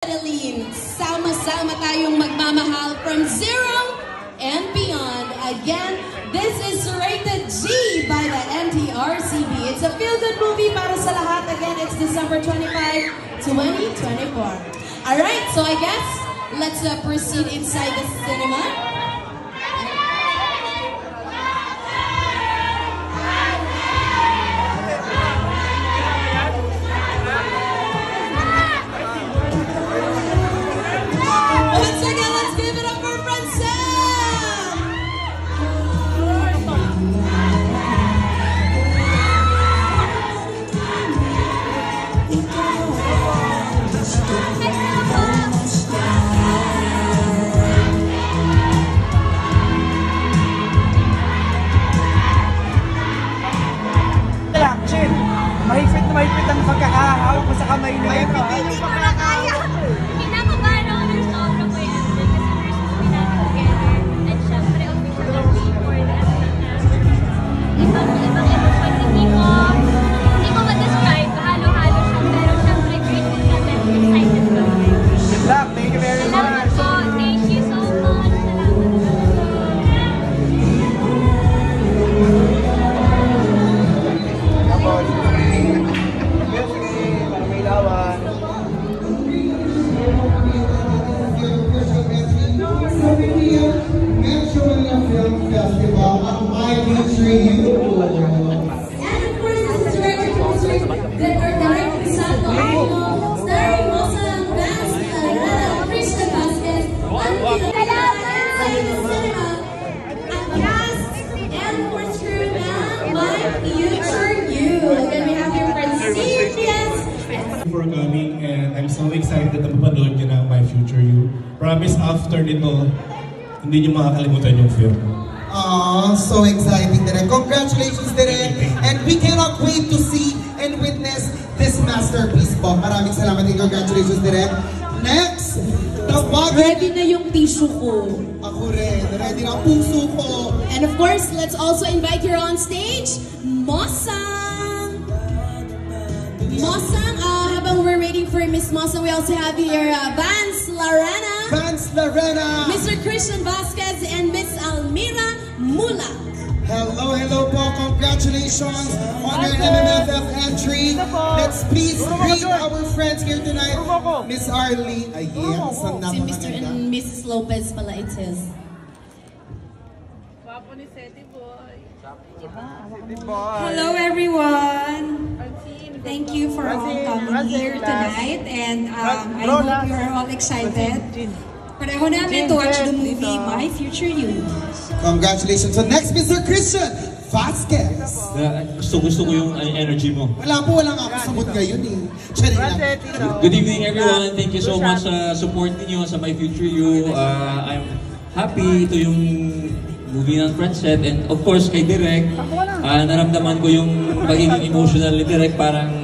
Adeline, sama-sama tayong magmamahal from zero and beyond. Again, this is rated G by the NTRCB. It's a feel-good movie para sa lahat. Again, it's December 25, 2024. Alright, so I guess, let's proceed inside the cinema. Mahigpit ang pagkakahawak mo sa kamay nila. Hindi ko na kaya. Kinakabahan ako ng sobra ko yan. Kasi first movie natin together. And syempre, official na before the episode na ibang emosyon. Hindi ko ma-describe. Halo-halo siya. Pero syempre, great din natin. Excited ko. Good luck. Thank you very much. Salamat po. Thank you so much. For coming, and I'm so excited na mapanood nyo na My Future You. Promise after nito, hindi nyo makakalimutan yung film. So exciting, Direk. Congratulations, Direk. And we cannot wait to see and witness this masterpiece po. Maraming salamat and congratulations, Direk. Next, ready na yung tissue ko. Ako rin. Ready na ang puso ko. And of course, let's also invite here on stage, Mosang! Mosang, habang we're waiting for Miss Mosang, we also have here Vance Larena. Vance Larena. Mr. Christian Vasquez and Miss Almira Mulak. Hello, hello po. Congratulations on your MMFF entry. Let's please greet our friends here tonight. Miss Arlie. Ayan, sa Si Mr. and Mrs. Lopez pala, it's his. Wapo ni Seti Boy. Hello everyone! Thank you for all coming here tonight, and I hope you are all excited. Pareho namin to watch the movie My Future You. Congratulations. So next, Mr. Christian Vasquez. Gusto ko yung energy mo. Wala nga ako sabot ngayon eh. Good evening everyone. Thank you so much sa support niyo sa My Future You. I'm happy ito yung movie ng Friendset, and of course kay Direk, naramdaman ko yung pagiging emotional ni Direk, parang